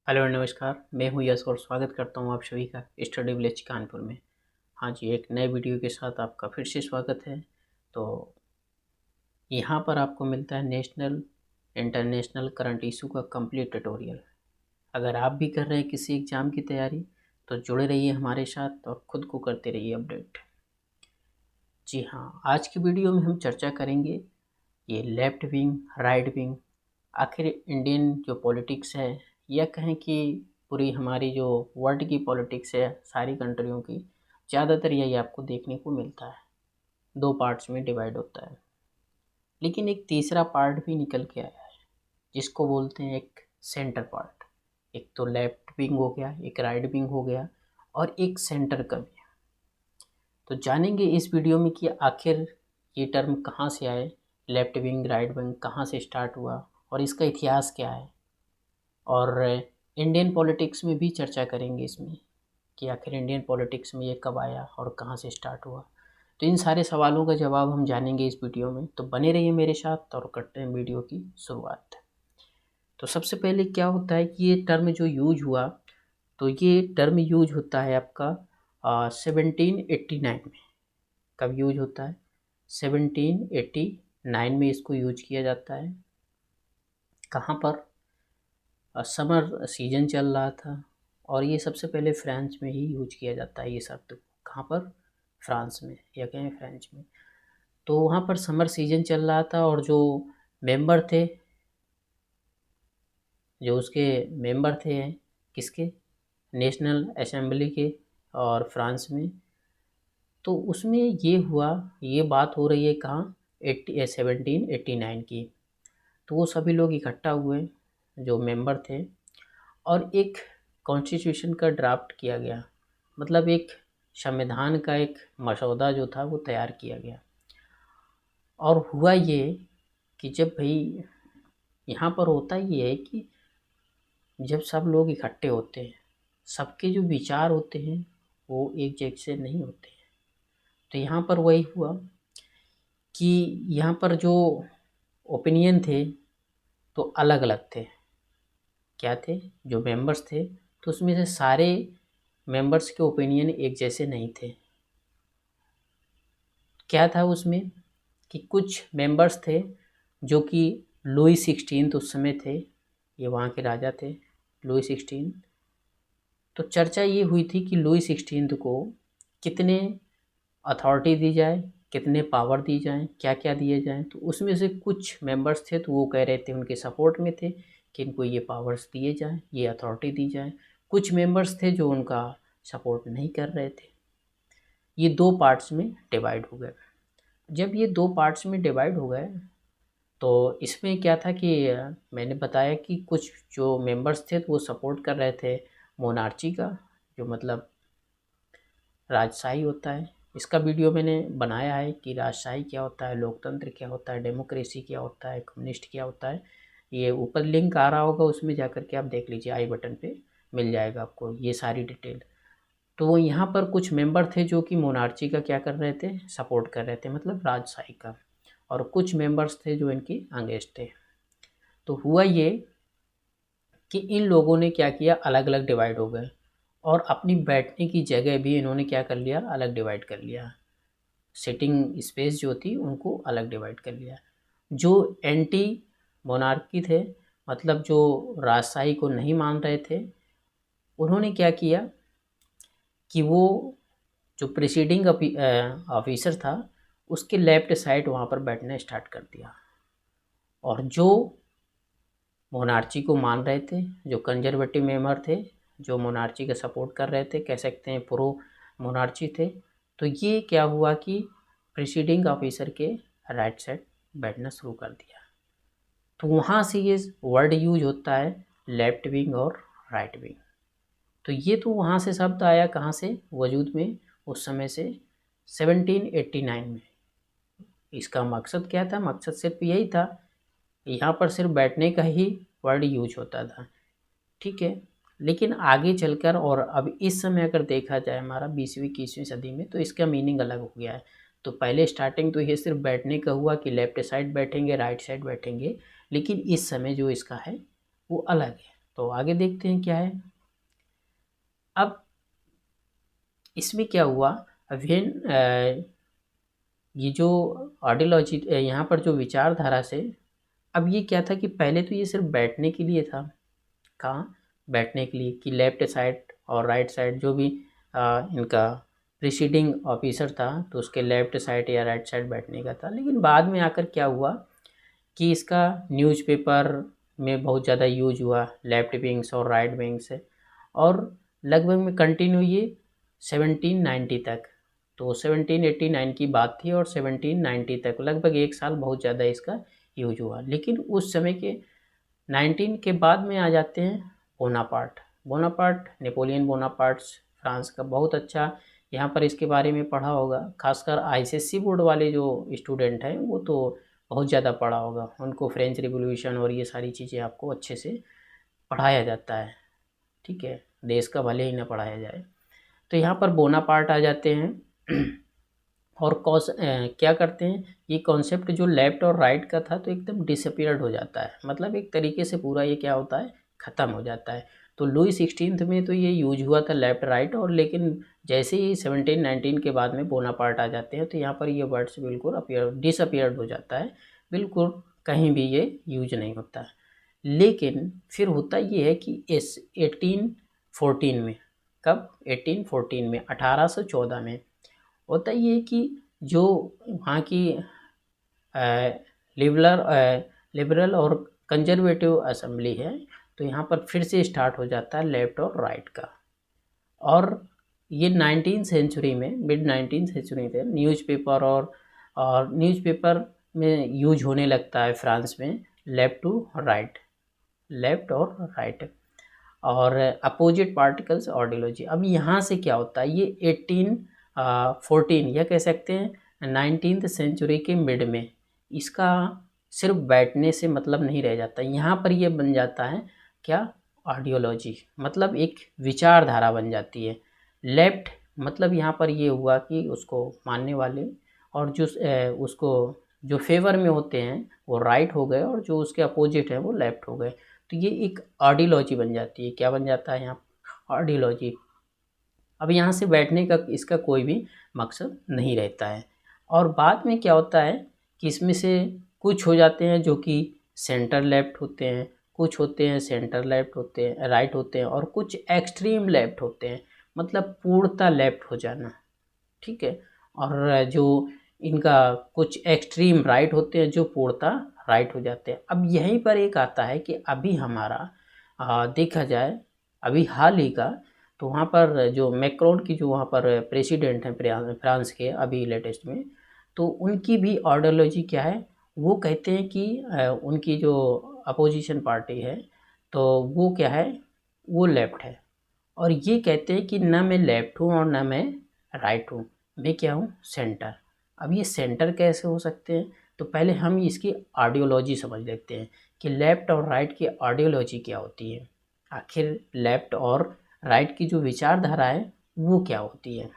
Hello नमस्कार, मैं हूँ यश और स्वागत करता हूँ आप सभी का स्टडी विलेज कानपुर में। हाँ जी, एक नए वीडियो के साथ आपका फिर से स्वागत है। तो यहाँ पर आपको मिलता है नेशनल इंटरनेशनल करंट इशू का कंप्लीट ट्यूटोरियल। अगर आप भी कर रहे हैं किसी एग्ज़ाम की तैयारी तो जुड़े रहिए हमारे साथ और ख़ुद को करते रहिए अपडेट। जी हाँ, आज की वीडियो में हम चर्चा करेंगे ये लेफ्ट विंग राइट विंग, आखिर इंडियन जो पॉलिटिक्स है या कहें कि पूरी हमारी जो वर्ल्ड की पॉलिटिक्स है सारी कंट्रियों की, ज़्यादातर यही आपको देखने को मिलता है। दो पार्ट्स में डिवाइड होता है, लेकिन एक तीसरा पार्ट भी निकल के आया है जिसको बोलते हैं एक सेंटर पार्ट। एक तो लेफ्ट विंग हो गया, एक राइट विंग हो गया और एक सेंटर का भी। तो जानेंगे इस वीडियो में कि आखिर ये टर्म कहाँ से आए, लेफ्ट विंग राइट विंग कहाँ से स्टार्ट हुआ और इसका इतिहास क्या है। और इंडियन पॉलिटिक्स में भी चर्चा करेंगे इसमें कि आखिर इंडियन पॉलिटिक्स में ये कब आया और कहाँ से स्टार्ट हुआ। तो इन सारे सवालों का जवाब हम जानेंगे इस वीडियो में, तो बने रहिए मेरे साथ और करते हैं वीडियो की शुरुआत। तो सबसे पहले क्या होता है कि ये टर्म जो यूज हुआ, तो ये टर्म यूज होता है आपका 1789 में। कब यूज होता है? 1789 में इसको यूज किया जाता है। कहाँ पर? समर सीजन चल रहा था और ये सबसे पहले फ्रांस में ही यूज किया जाता है ये शब्द। कहाँ पर? फ्रांस में या कहें फ्रेंच में। तो वहाँ पर समर सीजन चल रहा था और जो मेंबर थे, जो उसके मेंबर थे किसके? नेशनल असेंबली के और फ्रांस में। तो उसमें ये हुआ, ये बात हो रही है कहाँ? 1789 की। तो वो सभी लोग इकट्ठा हुए जो मेंबर थे और एक कॉन्स्टिट्यूशन का ड्राफ्ट किया गया, मतलब एक संविधान का एक मसौदा जो था वो तैयार किया गया। और हुआ ये कि जब भाई यहाँ पर होता ये है कि जब सब लोग इकट्ठे होते हैं, सबके जो विचार होते हैं वो एक जैसे नहीं होते हैं। तो यहाँ पर वही हुआ कि यहाँ पर जो ओपिनियन थे तो अलग अलग थे। क्या थे? जो मेंबर्स थे तो उसमें से सारे मेंबर्स के ओपिनियन एक जैसे नहीं थे। क्या था उसमें कि कुछ मेंबर्स थे जो कि लुई 16 उस समय थे, ये वहाँ के राजा थे लुई 16। तो चर्चा ये हुई थी कि लुई 16 को कितने अथॉरिटी दी जाए, कितने पावर दी जाए, क्या क्या दिए जाए। तो उसमें से कुछ मेंबर्स थे तो वो कह रहे थे, उनके सपोर्ट में थे कि इनको ये पावर्स दिए जाएं, ये अथॉरिटी दी जाए। कुछ मेंबर्स थे जो उनका सपोर्ट नहीं कर रहे थे। ये दो पार्ट्स में डिवाइड हो गए। जब ये दो पार्ट्स में डिवाइड हो गए तो इसमें क्या था कि मैंने बताया कि कुछ जो मेंबर्स थे तो वो सपोर्ट कर रहे थे मोनार्ची का, जो मतलब राजशाही होता है। इसका वीडियो मैंने बनाया है कि राजशाही क्या होता है, लोकतंत्र क्या होता है, डेमोक्रेसी क्या होता है, कम्युनिस्ट क्या होता है। ये ऊपर लिंक आ रहा होगा, उसमें जाकर के आप देख लीजिए, आई बटन पे मिल जाएगा आपको ये सारी डिटेल। तो वो यहाँ पर कुछ मेंबर थे जो कि मोनार्ची का क्या कर रहे थे, सपोर्ट कर रहे थे, मतलब राजशाही का। और कुछ मेंबर्स थे जो इनके अगेंस्ट थे। तो हुआ ये कि इन लोगों ने क्या किया, अलग अलग डिवाइड हो गए और अपनी बैठने की जगह भी इन्होंने क्या कर लिया, अलग डिवाइड कर लिया। सिटिंग स्पेस जो थी उनको अलग डिवाइड कर लिया। जो एंटी मोनार्की थे, मतलब जो राजशाही को नहीं मान रहे थे, उन्होंने क्या किया कि वो जो प्रिसीडिंग ऑफिसर था उसके लेफ्ट साइड वहाँ पर बैठना स्टार्ट कर दिया। और जो मोनार्ची को मान रहे थे, जो कंजर्वेटिव मेंबर थे, जो मोनार्ची का सपोर्ट कर रहे थे, कह सकते हैं प्रो मोनार्ची थे, तो ये क्या हुआ कि प्रिसीडिंग ऑफिसर के राइट साइड बैठना शुरू कर दिया। तो वहाँ से ये वर्ड यूज होता है लेफ्ट विंग और राइट विंग। तो ये तो वहाँ से शब्द आया, कहाँ से वजूद में, उस समय से 1789 में। इसका मकसद क्या था? मकसद सिर्फ यही था, यहाँ पर सिर्फ बैठने का ही वर्ड यूज होता था, ठीक है। लेकिन आगे चलकर और अब इस समय अगर देखा जाए हमारा 20वीं 21वीं सदी में, तो इसका मीनिंग अलग हो गया है। तो पहले स्टार्टिंग तो ये सिर्फ बैठने का हुआ कि लेफ्ट साइड बैठेंगे, राइट साइड बैठेंगे, लेकिन इस समय जो इसका है वो अलग है। तो आगे देखते हैं क्या है। अब इसमें क्या हुआ, वेन ये जो आइडियोलॉजी यहाँ पर जो विचारधारा से, अब ये क्या था कि पहले तो ये सिर्फ बैठने के लिए था। कहाँ? बैठने के लिए, कि लेफ्ट साइड और राइट साइड जो भी इनका प्रीसीडिंग ऑफिसर था तो उसके लेफ्ट साइड या राइट साइड बैठने का था। लेकिन बाद में आकर क्या हुआ कि इसका न्यूज़पेपर में बहुत ज़्यादा यूज हुआ, लेफ्ट विंग्स और राइट विंग्स, और लगभग में कंटिन्यू ये 1790 तक। तो 1789 की बात थी और 1790 तक लगभग 1 साल बहुत ज़्यादा इसका यूज हुआ। लेकिन उस समय के 19 के बाद में आ जाते हैं Bonaparte. Bonaparte, Napoleon Bonaparte, France का बहुत अच्छा यहाँ पर इसके बारे में पढ़ा होगा। खासकर आईसीएससी बोर्ड वाले जो स्टूडेंट हैं वो तो बहुत ज़्यादा पढ़ा होगा, उनको फ्रेंच रिवॉल्यूशन और ये सारी चीज़ें आपको अच्छे से पढ़ाया जाता है। ठीक है, देश का भले ही ना पढ़ाया जाए। तो यहाँ पर बोनापार्ट आ जाते हैं और क्या करते हैं, ये कॉन्सेप्ट जो लेफ़्ट और राइट का था तो एकदम डिसअपीयर्ड हो जाता है, मतलब एक तरीके से पूरा ये क्या होता है, ख़त्म हो जाता है। तो लुई 16 में तो ये यूज हुआ था लेफ़्ट राइट, और लेकिन जैसे ही 1719 के बाद में बोनापार्ट आ जाते हैं तो यहाँ पर ये वर्ड्स बिल्कुल डिसअपीयर्ड हो जाता है, बिल्कुल कहीं भी ये यूज नहीं होता है। लेकिन फिर होता ये है कि इस 1814 में, कब? 1814 में, 1814 में होता ये है कि जो वहाँ की लिबरल और कंजर्वेटिव असेंबली है तो यहाँ पर फिर से स्टार्ट हो जाता है लेफ़्ट और राइट का। और ये 19 सेंचुरी में, मिड 19 सेंचुरी में न्यूज़पेपर और न्यूज़पेपर में यूज होने लगता है फ्रांस में लेफ़्ट टू राइट, लेफ़्ट और राइट, और अपोजिट पार्टिकल्स आइडियोलॉजी। अब यहाँ से क्या होता है, ये 1814 या कह सकते हैं 19th सेंचुरी के मिड में इसका सिर्फ बैठने से मतलब नहीं रह जाता, यहाँ पर ये बन जाता है क्या, आइडियोलॉजी, मतलब एक विचारधारा बन जाती है। लेफ्ट मतलब यहाँ पर ये हुआ कि उसको मानने वाले, और जो उसको जो फेवर में होते हैं वो राइट हो गए, और जो उसके अपोजिट हैं वो लेफ्ट हो गए। तो ये एक आइडियोलॉजी बन जाती है। क्या बन जाता है यहाँ, आइडियोलॉजी। अब यहाँ से बैठने का इसका कोई भी मकसद नहीं रहता है। और बाद में क्या होता है कि इसमें से कुछ हो जाते हैं जो कि सेंटर लेफ्ट होते हैं, कुछ होते हैं सेंटर लेफ्ट होते हैं, राइट होते हैं, और कुछ एक्सट्रीम लेफ्ट होते हैं, मतलब पूर्णतः लेफ्ट हो जाना। ठीक है, और जो इनका कुछ एक्सट्रीम राइट होते हैं जो पूर्णतः राइट हो जाते हैं। अब यहीं पर एक आता है कि अभी हमारा देखा जाए अभी हाल ही का, तो वहाँ पर जो मैक्रोन की जो वहाँ पर प्रेसिडेंट हैं फ्रांस के अभी लेटेस्ट में, तो उनकी भी आइडियोलॉजी क्या है, वो कहते हैं कि उनकी जो अपोजिशन पार्टी है तो वो क्या है, वो लेफ्ट है, और ये कहते हैं कि ना मैं लेफ्ट हूँ और ना मैं राइट हूँ, मैं क्या हूँ, सेंटर। अब ये सेंटर कैसे हो सकते हैं, तो पहले हम इसकी आइडियोलॉजी समझ लेते हैं कि लेफ़्ट और राइट की आइडियोलॉजी क्या होती है, आखिर लेफ़्ट और राइट की जो विचारधारा है वो क्या होती है।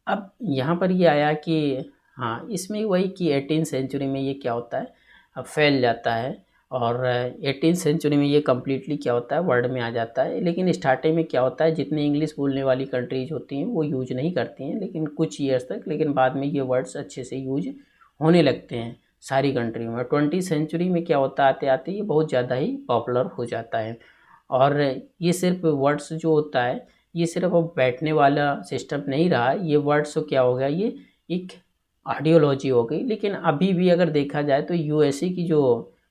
अब यहाँ पर ये आया कि हाँ, इसमें वही कि 18 सेंचुरी में ये क्या होता है, फैल जाता है, और 18 सेंचुरी में ये कम्प्लीटली क्या होता है, वर्ल्ड में आ जाता है। लेकिन स्टार्टिंग में क्या होता है, जितने इंग्लिश बोलने वाली कंट्रीज होती हैं वो यूज नहीं करती हैं, लेकिन कुछ ईयर्स तक, लेकिन बाद में ये वर्ड्स अच्छे से यूज होने लगते हैं सारी कंट्री में। 20 सेंचुरी में क्या होता है, आते आते ये बहुत ज़्यादा ही पॉपुलर हो जाता है। और ये सिर्फ वर्ड्स जो होता है, ये सिर्फ अब बैठने वाला सिस्टम नहीं रहा, ये वर्ड्स क्या हो गया, ये एक आइडियोलॉजी हो गई। लेकिन अभी भी अगर देखा जाए तो यूएसए की जो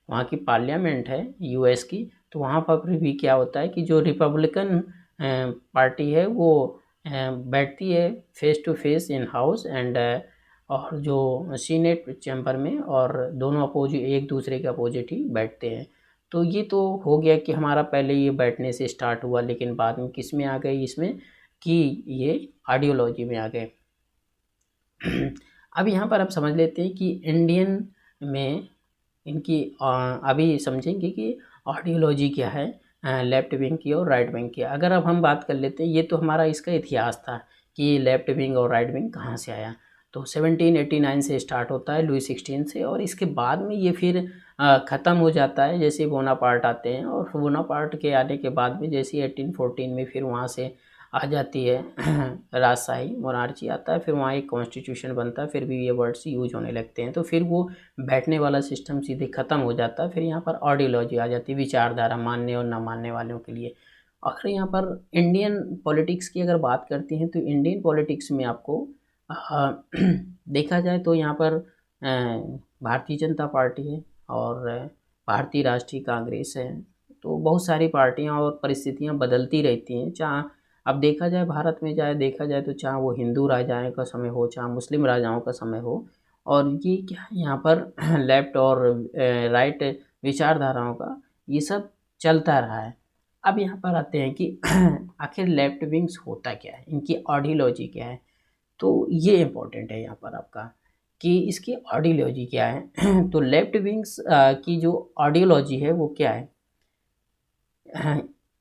वहाँ की पार्लियामेंट है यूएस की, तो वहाँ पर भी क्या होता है कि जो रिपब्लिकन पार्टी है वो बैठती है face to face in house and और जो सीनेट चैम्बर में, और दोनों एक दूसरे के अपोजिट ही बैठते हैं। तो ये तो हो गया कि हमारा पहले ये बैठने से स्टार्ट हुआ, लेकिन बाद में किस में आ गए इसमें, कि ये आइडियोलॉजी में आ गए। अब यहाँ पर आप समझ लेते हैं कि इंडियन में इनकी अभी समझेंगे कि आइडियोलॉजी क्या है, लेफ्ट विंग की और राइट विंग की। अगर अब हम बात कर लेते हैं, ये तो हमारा इसका इतिहास था कि लेफ्ट विंग और राइट विंग कहाँ से आया। तो 1789 से स्टार्ट होता है, लुई 16 से, और इसके बाद में ये फिर ख़त्म हो जाता है जैसे बोनापार्ट आते हैं, और बोनापार्ट के आने के बाद में जैसे 1814 में फिर वहाँ से आ जाती है राजशाही, मोनार्ची आता है, फिर वहाँ एक कॉन्स्टिट्यूशन बनता है, फिर भी ये वर्ड्स यूज होने लगते हैं। तो फिर वो बैठने वाला सिस्टम सीधे ख़त्म हो जाता है। फिर यहाँ पर ऑडियोलॉजी आ जाती है, विचारधारा मानने और ना मानने वालों के लिए। अगर यहाँ पर इंडियन पॉलिटिक्स की अगर बात करते हैं तो इंडियन पॉलिटिक्स में आपको देखा जाए तो यहाँ पर भारतीय जनता पार्टी है और भारतीय राष्ट्रीय कांग्रेस है। तो बहुत सारी पार्टियाँ और परिस्थितियाँ बदलती रहती हैं। चाहे अब देखा जाए भारत में देखा जाए तो चाहे वो हिंदू राजाओं का समय हो, चाहे मुस्लिम राजाओं का समय हो, और ये क्या है यहाँ पर लेफ्ट और राइट विचारधाराओं का ये सब चलता रहा है। अब यहाँ पर आते हैं कि आखिर लेफ्ट विंग्स होता क्या है, इनकी आइडियोलॉजी क्या है। तो ये इम्पोर्टेंट है यहाँ पर आपका कि इसकी आइडियोलॉजी क्या है। तो लेफ्ट विंग्स की जो आइडियोलॉजी है वो क्या है,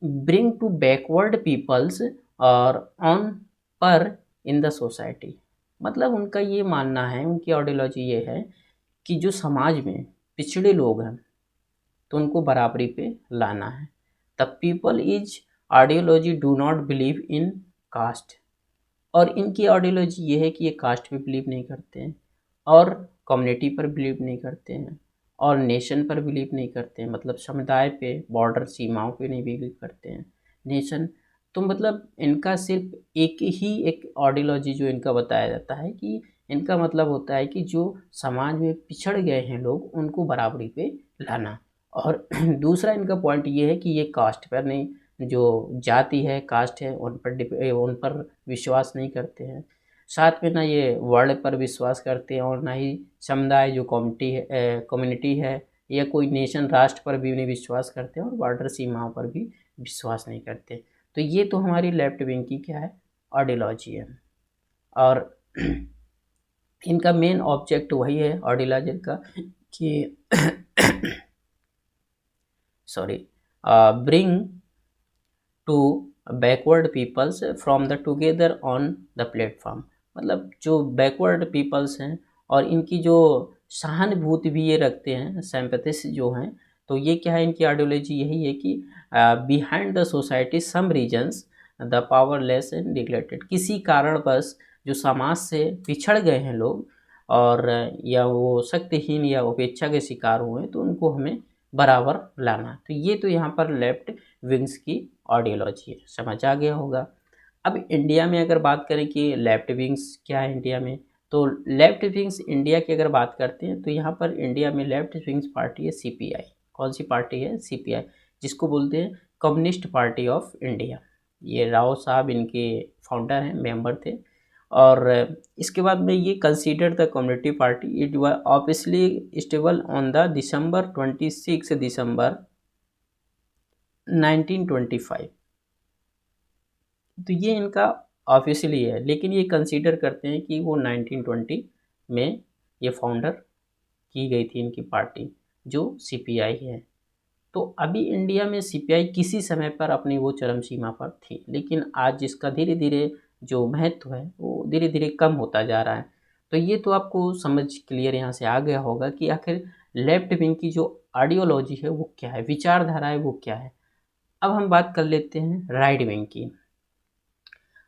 ब्रिंग टू बैकवर्ड पीपल्स और ऑन पर इन द सोसाइटी। मतलब उनका ये मानना है, उनकी आइडियोलॉजी ये है कि जो समाज में पिछड़े लोग हैं तो उनको बराबरी पे लाना है। The people is ideology do not believe in caste. और इनकी आइडियोलॉजी ये है कि ये कास्ट पे बिलीव नहीं करते हैं, और कम्युनिटी पर बिलीव नहीं करते हैं, और नेशन पर बिलीव नहीं करते हैं, मतलब समुदाय पे, बॉर्डर सीमाओं पे नहीं बिलीव करते हैं, नेशन। तो मतलब इनका सिर्फ एक आइडियोलॉजी जो इनका बताया जाता है कि इनका मतलब होता है कि जो समाज में पिछड़ गए हैं लोग उनको बराबरी पे लाना। और दूसरा इनका पॉइंट ये है कि ये कास्ट पर नहीं, जो जाति है, कास्ट है, उन पर विश्वास नहीं करते हैं। साथ में ना ये वर्ण पर विश्वास करते हैं, और ना ही समुदाय जो कम्युनिटी है या कोई नेशन, राष्ट्र पर भी नहीं विश्वास करते हैं, और बॉर्डर सीमाओं पर भी विश्वास नहीं करते। तो ये तो हमारी लेफ्ट विंग की क्या है, आइडियोलॉजी है। और इनका मेन ऑब्जेक्ट वही है आइडियोलॉजी का कि sorry bring to backward peoples from the together on the platform. मतलब जो बैकवर्ड पीपल्स हैं और इनकी जो सहानुभूति भी ये रखते हैं, सिंपैथीज जो हैं, तो ये क्या है, इनकी आइडियोलॉजी यही है कि behind the society some reasons the powerless and neglected. किसी कारणवश जो समाज से पिछड़ गए हैं लोग, और या वो शक्तिहीन या उपेक्षा के शिकार हुए, तो उनको हमें बराबर लाना। तो ये तो यहाँ पर लेफ्ट विंग्स की आइडियोलॉजी है, समझ आ गया होगा। अब इंडिया में अगर बात करें कि लेफ्ट विंग्स क्या है इंडिया में, तो लेफ्ट विंग्स इंडिया की अगर बात करते हैं तो यहाँ पर इंडिया में लेफ्ट विंग्स पार्टी है सीपीआई। कौन सी पार्टी है, सीपीआई, जिसको बोलते हैं कम्युनिस्ट पार्टी ऑफ इंडिया। ये राव साहब इनके फाउंडर हैं, मेंबर थे। और इसके बाद में ये consider the community party, it was obviously stable on the दिसंबर 26 दिसंबर 1925। तो ये इनका ऑफिशियली है, लेकिन ये कंसीडर करते हैं कि वो 1920 में ये फाउंडर की गई थी इनकी पार्टी, जो सीपीआई है। तो अभी इंडिया में सीपीआई किसी समय पर अपनी वो चरम सीमा पर थी, लेकिन आज जिसका धीरे धीरे जो महत्व है वो धीरे धीरे कम होता जा रहा है। तो ये तो आपको समझ क्लियर यहाँ से आ गया होगा कि आखिर लेफ्ट विंग की जो आइडियोलॉजी है वो क्या है, विचारधारा है वो क्या है। अब हम बात कर लेते हैं राइट विंग की।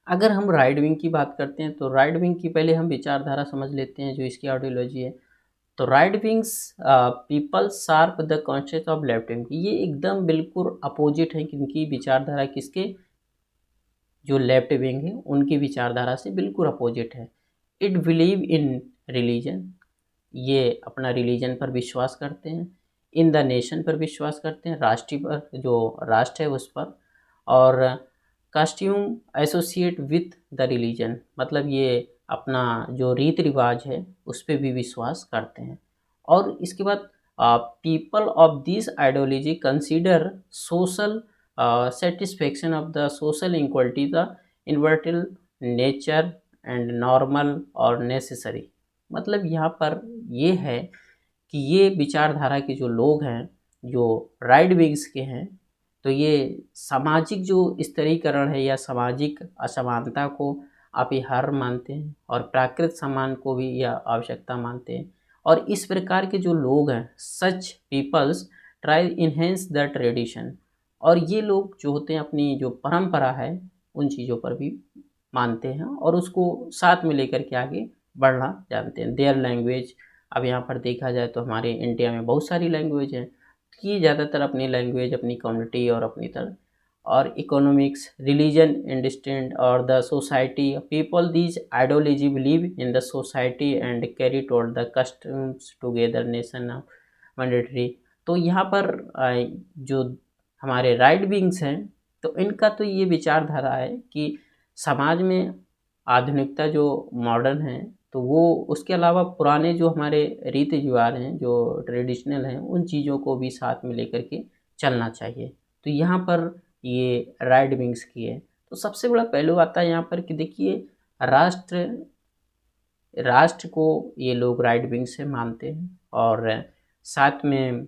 अगर हम राइट विंग की बात करते हैं तो राइट विंग की पहले हम विचारधारा समझ लेते हैं, जो इसकी आइडियोलॉजी है। तो right wings people sharp the concept of left wing, ये एकदम बिल्कुल अपोजिट है इनकी विचारधारा, किसके, जो लेफ्ट विंग है उनकी विचारधारा से बिल्कुल अपोजिट है। इट बिलीव इन रिलीजन, ये अपना रिलीजन पर विश्वास करते हैं। इन द नेशन पर विश्वास करते हैं, राष्ट्रीय पर, जो राष्ट्र है उस पर। और costume associate with the religion, मतलब ये अपना जो रीति रिवाज है उस पर भी विश्वास करते हैं। और इसके बाद people of this ideology consider social satisfaction of the social equality the inevitable nature and normal और नेसेसरी। मतलब यहाँ पर ये है कि ये विचारधारा के जो लोग हैं, जो राइट विंग्स के हैं, तो ये सामाजिक जो स्तरीकरण है या सामाजिक असमानता को आप ये हार मानते हैं, और प्राकृतिक सम्मान को भी यह आवश्यकता मानते हैं। और इस प्रकार के जो लोग हैं, such peoples try enhance the tradition, और ये लोग जो होते हैं अपनी जो परंपरा है उन चीज़ों पर भी मानते हैं और उसको साथ में लेकर के आगे बढ़ना जानते हैं। देयर लैंग्वेज, अब यहाँ पर देखा जाए तो हमारे इंडिया में बहुत सारी लैंग्वेज हैं, कि ज़्यादातर अपनी लैंग्वेज, अपनी कम्युनिटी और अपनी तरह, और इकोनॉमिक्स, रिलीजन, इंडिस्टेंट और the society people these ideology believe in the society and carry toward the customs together nation mandatory. तो यहाँ पर जो हमारे राइट विंग्स हैं, तो इनका तो ये विचारधारा है कि समाज में आधुनिकता जो मॉडर्न है, तो वो उसके अलावा पुराने जो हमारे रीति रिवाज हैं, जो ट्रेडिशनल हैं, उन चीज़ों को भी साथ में लेकर के चलना चाहिए। तो यहाँ पर ये राइट विंग्स की है। तो सबसे बड़ा पहलू आता है यहाँ पर कि देखिए, राष्ट्र राष्ट्र को ये लोग राइट विंग से मानते हैं, और साथ में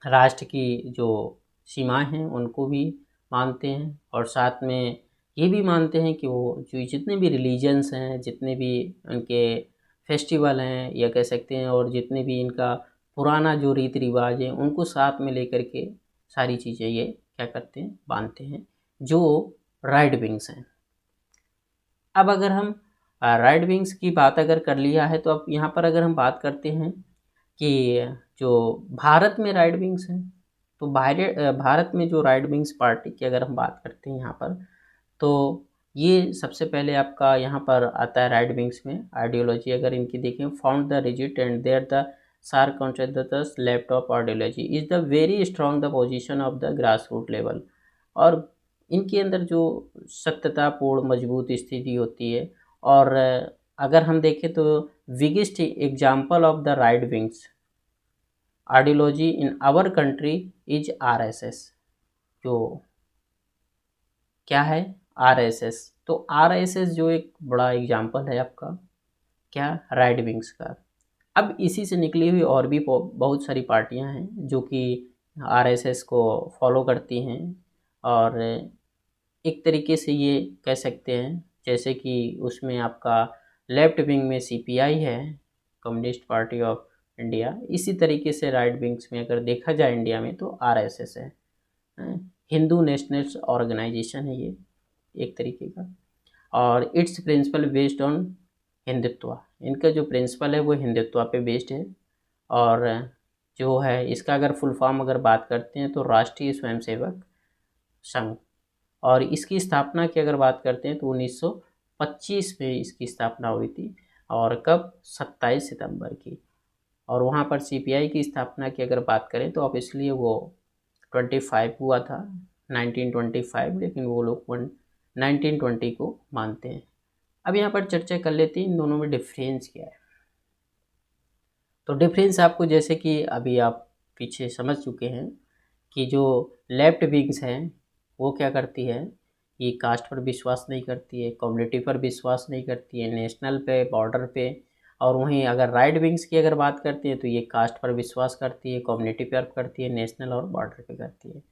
राष्ट्र की जो सीमाएं हैं उनको भी मानते हैं, और साथ में ये भी मानते हैं कि वो जो जितने भी रिलीजन्स हैं, जितने भी उनके फेस्टिवल हैं या कह सकते हैं, और जितने भी इनका पुराना जो रीति रिवाज है उनको साथ में लेकर के सारी चीज़ें ये क्या करते हैं, मानते हैं, जो राइट विंग्स हैं। अब अगर हम राइट विंग्स की बात अगर कर लिया है, तो अब यहाँ पर अगर हम बात करते हैं कि जो भारत में राइट विंग्स हैं, तो भारत में जो राइट विंग्स पार्टी की अगर हम बात करते हैं यहाँ पर, तो ये सबसे पहले आपका यहाँ पर आता है राइट विंग्स में आइडियोलॉजी। अगर इनकी देखें, found the rigid and there the shark concept left of ideology is the very strong the position of the grass root level. और इनके अंदर जो सत्यतापूर्ण मजबूत स्थिति होती है, और अगर हम देखें तो biggest example of the right wings ideology in our country is RSS. जो क्या है, आरएसएस। तो आरएसएस जो एक बड़ा एग्जाम्पल है आपका क्या, राइट विंग्स का। अब इसी से निकली हुई और भी बहुत सारी पार्टियां हैं जो कि आरएसएस को फॉलो करती हैं, और एक तरीके से ये कह सकते हैं जैसे कि उसमें आपका लेफ्ट विंग में सीपीआई है, कम्युनिस्ट पार्टी ऑफ इंडिया, इसी तरीके से राइट विंग्स में अगर देखा जाए इंडिया में तो आरएसएस है, हिंदू नेशनल ऑर्गेनाइजेशन है ये एक तरीके का, और it's principle based on Hindutva. इनका जो प्रिंसिपल है वो हिंदुत्व पे बेस्ड है, और जो है इसका अगर फुल फॉर्म अगर बात करते हैं तो राष्ट्रीय स्वयंसेवक संघ। और इसकी स्थापना की अगर बात करते हैं तो 1925 में इसकी स्थापना हुई थी, और कब, 27 सितंबर की। और वहाँ पर सीपीआई की स्थापना की अगर बात करें तो ऑब्वियसली वो 25 हुआ था, 1925, लेकिन वो लोग 1920 को मानते हैं। अब यहाँ पर चर्चा कर लेते हैं इन दोनों में डिफरेंस क्या है। तो डिफरेंस आपको जैसे कि अभी आप पीछे समझ चुके हैं कि जो लेफ्ट विंग्स हैं वो क्या करती है, ये कास्ट पर विश्वास नहीं करती है, कम्युनिटी पर विश्वास नहीं करती है, नेशनल पे, बॉर्डर पे। और वहीं अगर राइट विंग्स की अगर बात करती है तो ये कास्ट पर विश्वास करती है, कम्युनिटी पर करती है, नेशनल और बॉर्डर पे करती है।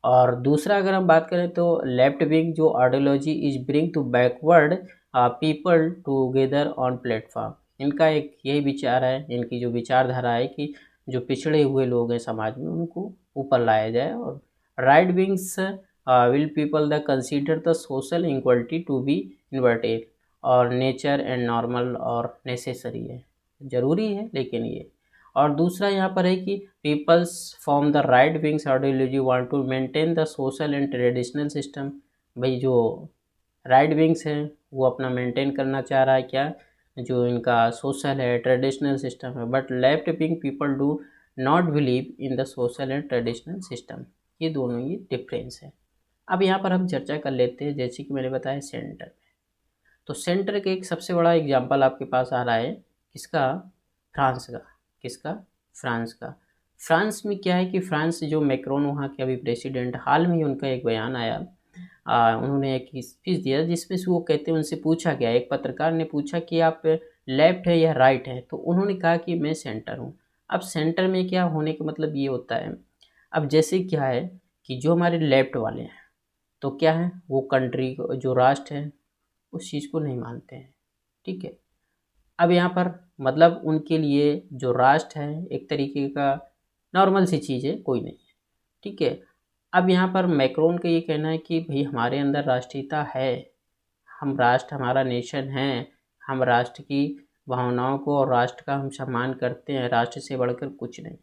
और दूसरा अगर हम बात करें तो लेफ्ट विंग जो ideology is bring to backward people together on platform. इनका एक यही विचार है, इनकी जो विचारधारा है कि जो पिछड़े हुए लोग हैं समाज में उनको ऊपर लाया जाए। और right wings will people the consider the social equality to be inverted, और नेचर एंड नॉर्मल और नेसेसरी है, ज़रूरी है लेकिन ये। और दूसरा यहाँ पर है कि peoples from the right wings ideology want to maintain the social and traditional system. भाई जो राइट विंग्स हैं वो अपना मेंटेन करना चाह रहा है क्या, जो इनका सोशल है, ट्रेडिशनल सिस्टम है, but left wing people do not believe in the social and traditional system. ये दोनों ही डिफरेंस है। अब यहाँ पर हम चर्चा कर लेते हैं, जैसे कि मैंने बताया सेंटर में, तो सेंटर के एक सबसे बड़ा एग्जाम्पल आपके पास आ रहा है किसका, फ्रांस का। किसका, फ्रांस का। फ्रांस में क्या है कि फ्रांस जो मैक्रोन वहाँ के अभी प्रेसिडेंट, हाल में ही उनका एक बयान आया, उन्होंने एक स्पीच दिया जिसमें से वो कहते हैं, उनसे पूछा गया, एक पत्रकार ने पूछा कि आप लेफ्ट है या राइट है, तो उन्होंने कहा कि मैं सेंटर हूँ। अब सेंटर में क्या होने का मतलब ये होता है, अब जैसे क्या है कि जो हमारे लेफ्ट वाले हैं तो क्या है, वो कंट्री जो राष्ट्र है उस चीज़ को नहीं मानते हैं, ठीक है। अब यहाँ पर मतलब उनके लिए जो राष्ट्र है एक तरीके का नॉर्मल सी चीज़ है, कोई नहीं है, ठीक है। अब यहाँ पर मैक्रोन का ये कहना है कि भाई हमारे अंदर राष्ट्रीयता है, हम राष्ट्र, हमारा नेशन है, हम राष्ट्र की भावनाओं को और राष्ट्र का हम सम्मान करते हैं, राष्ट्र से बढ़कर कुछ नहीं।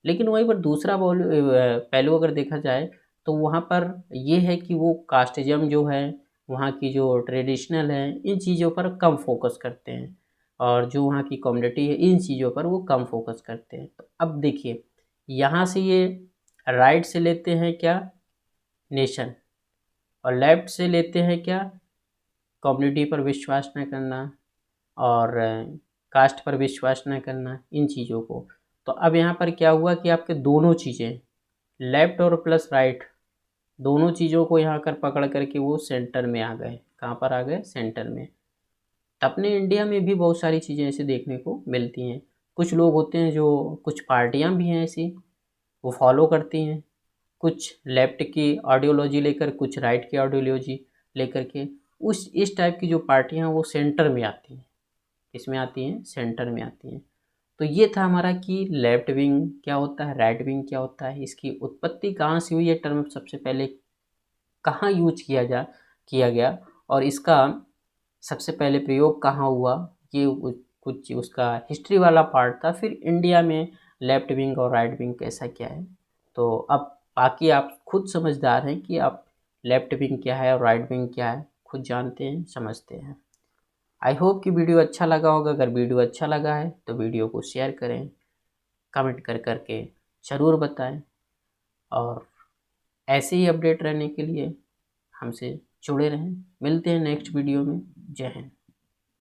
लेकिन वहीं पर दूसरा पहलू अगर देखा जाए तो वहाँ पर ये है कि वो कास्टिज्म जो है, वहाँ की जो ट्रेडिशनल है, इन चीज़ों पर कम फोकस करते हैं, और जो वहाँ की कम्युनिटी है इन चीज़ों पर वो कम फोकस करते हैं। तो अब देखिए यहाँ से ये राइट से लेते हैं क्या, नेशन, और लेफ्ट से लेते हैं क्या, कम्युनिटी पर विश्वास न करना और कास्ट पर विश्वास न करना, इन चीज़ों को। तो अब यहाँ पर क्या हुआ कि आपके दोनों चीज़ें, लेफ्ट और प्लस राइट, दोनों चीज़ों को यहाँ कर पकड़ करके वो सेंटर में आ गए। कहाँ पर आ गए, सेंटर में। तो अपने इंडिया में भी बहुत सारी चीज़ें ऐसे देखने को मिलती हैं। कुछ लोग होते हैं जो, कुछ पार्टियाँ भी हैं ऐसी, वो फॉलो करती हैं, कुछ लेफ्ट की आइडियोलॉजी लेकर, कुछ राइट की आइडियोलॉजी लेकर के, उस इस टाइप की जो पार्टियाँ वो सेंटर में आती हैं। किसमें आती हैं, सेंटर में आती हैं। तो ये था हमारा कि लेफ्ट विंग क्या होता है, राइट विंग क्या होता है, इसकी उत्पत्ति कहाँ से हुई, ये टर्म सबसे पहले कहाँ यूज किया गया, और इसका सबसे पहले प्रयोग कहाँ हुआ, ये कुछ उसका हिस्ट्री वाला पार्ट था। फिर इंडिया में लेफ्ट विंग और राइट विंग कैसा क्या है। तो अब बाकी आप खुद समझदार हैं कि आप लेफ्ट विंग क्या है और राइट विंग क्या है, खुद जानते हैं, समझते हैं। आई होप कि वीडियो अच्छा लगा होगा। अगर वीडियो अच्छा लगा है तो वीडियो को शेयर करें, कमेंट कर करके ज़रूर बताएं, और ऐसे ही अपडेट रहने के लिए हमसे जुड़े रहें। मिलते हैं नेक्स्ट वीडियो में। जय हिंद।